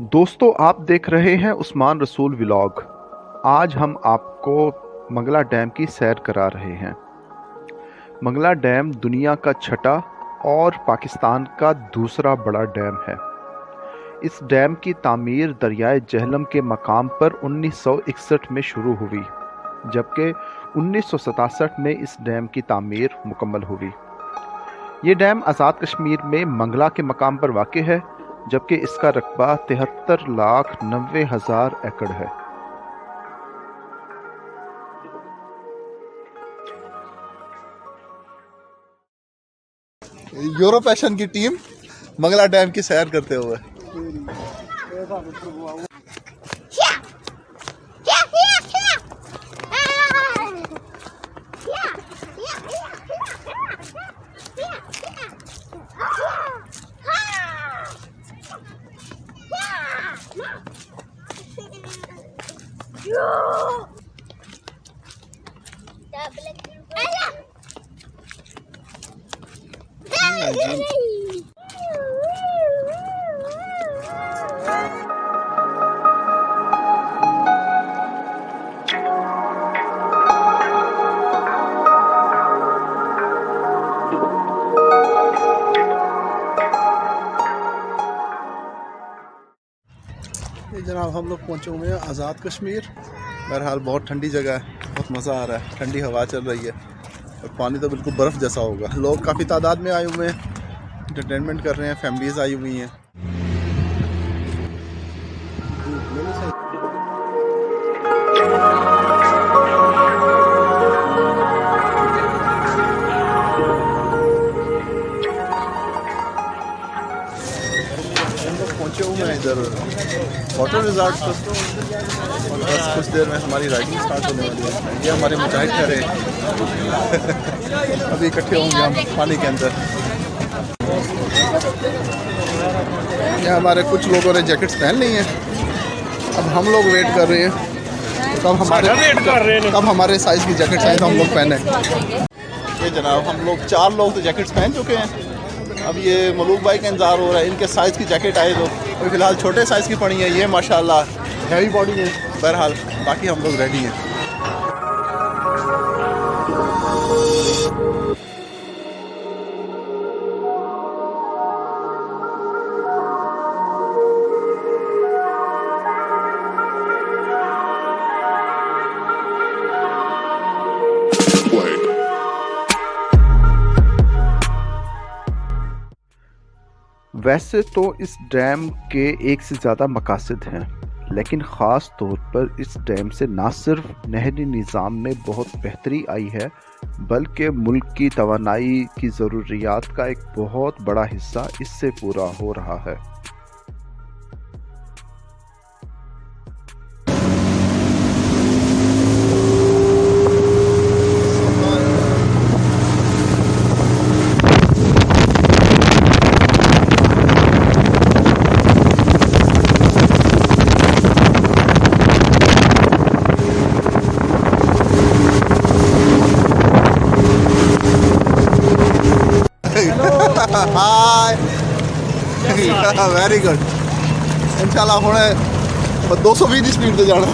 दोस्तों, आप देख रहे हैं उस्मान रसूल व्लॉग। आज हम आपको मंगला डैम की सैर करा रहे हैं। मंगला डैम दुनिया का छठा और पाकिस्तान का दूसरा बड़ा डैम है। इस डैम की तामीर दरियाए जहलम के मकाम पर 1961 में शुरू हुई, जबकि 1967 में इस डैम की तामीर मुकम्मल हुई। ये डैम आज़ाद कश्मीर में मंगला के मकाम पर वाक़ है, जबकि इसका रकबा 73,90,000 एकड़ है। यूरो पैशन की टीम मंगला डैम की सैर करते हुए। जनाब हम लोग पहुँचे हुए हैं आज़ाद कश्मीर। बहरहाल बहुत ठंडी जगह है, बहुत मज़ा आ रहा है, ठंडी हवा चल रही है और पानी तो बिल्कुल बर्फ़ जैसा होगा। लोग काफ़ी तादाद में आए हुए हैं, इंटरटेनमेंट कर रहे हैं, फैमिलीज़ आई हुई हैं। पहुँचे हुए हैं इधर वाटर रिजॉर्ट पर और बस कुछ देर में हमारी राइडिंग स्टार्ट होने वाली है। ये हमारे मुजाहिद ठहरे अभी इकट्ठे होंगे हम पानी के अंदर। ये हमारे कुछ लोगों ने जैकेट्स पहन ली हैं। अब हम लोग वेट कर रहे हैं तो कब हमारे साइज़ की जैकेट्स आए तो हम लोग पहने। ये जनाब हम लोग 4 लोग तो जैकेट्स पहन चुके हैं। अब ये मलूक भाई का इंतज़ार हो रहा है, इनके साइज़ की जैकेट आए तो अभी फ़िलहाल छोटे साइज़ की पड़ी है। ये माशाल्लाह हैवी बॉडी है। बहरहाल बाकी हम लोग रेडी हैं। वैसे तो इस डैम के एक से ज़्यादा मकासद हैं, लेकिन ख़ास तौर पर इस डैम से ना सिर्फ नहरी निज़ाम में बहुत बेहतरी आई है, बल्कि मुल्क की तवानाई की ज़रूरियात का एक बहुत बड़ा हिस्सा इससे पूरा हो रहा है। Hi very good. इंशाल्लाह हुणे 220 ਦੀ ਸਪੀਡ ਤੇ ਜਾਣਾ।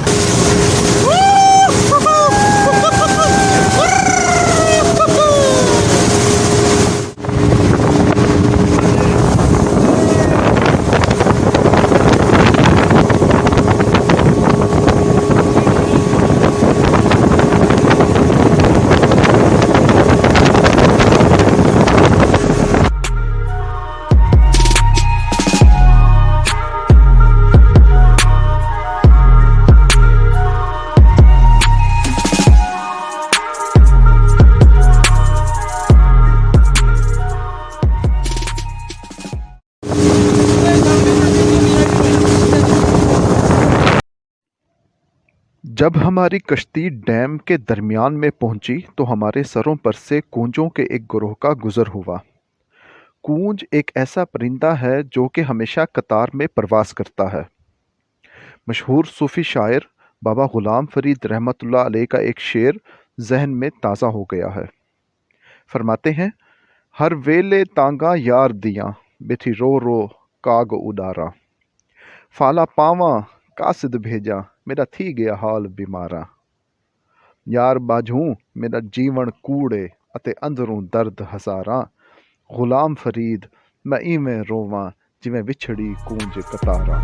जब हमारी कश्ती डैम के दरमियान में पहुंची तो हमारे सरों पर से कूंजों के एक गिरोह का गुजर हुआ। कूंज एक ऐसा परिंदा है जो कि हमेशा कतार में परवास करता है। मशहूर सूफ़ी शायर बाबा ग़ुलाम फ़रीद रहमतुल्लाह अलैह का एक शेर जहन में ताज़ा हो गया है। फरमाते हैं, हर वेले तांगा यार दियाँ, बेथी रो रो काग उडारा। ਫਾਲਾ ਪਾਵਾਂ ਕਾਸਿਦ ਭੇਜਾ ਮੇਰਾ ਥੀ ਗਿਆ ਹਾਲ ਬਿਮਾਰਾ। ਯਾਰ ਬਾਝੂ ਮੇਰਾ ਜੀਵਨ ਕੂੜੇ ਅਤੇ ਅੰਦਰੋਂ ਦਰਦ ਹਜ਼ਾਰਾਂ। ਗੁਲਾਮ ਫਰੀਦ ਮੈਂ ਇਵੇਂ ਰੋਵਾਂ ਜਿਵੇਂ ਵਿਛੜੀ ਕੂੰਜ ਕਤਾਰਾਂ।